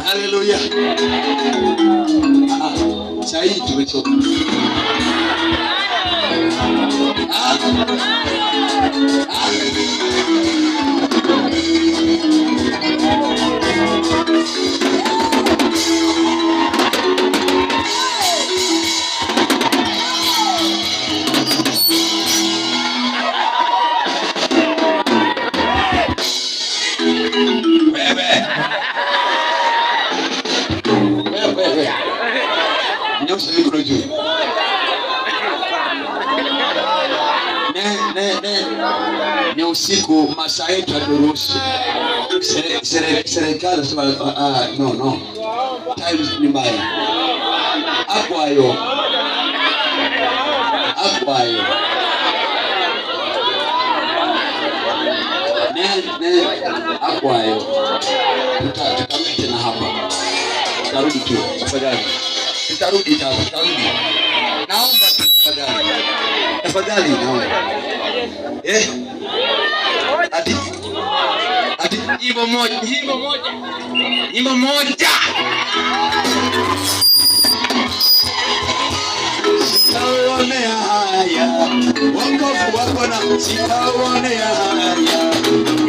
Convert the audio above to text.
Haleluya. Sasa hii tumechoka. Nyosha mikono juu. Ni usiku, masaa yetu haturuhusu. Serikali sema no. Times ni mbaya. Hapo hayo. Hapo hayo. Tutamete na hapa. Tarudi tu, tafadhali. Tutarudi. Naomba tafadhali naomba. Ati nyimbo moja. Sitaonea haya, wokovu wako na sitaonea haya.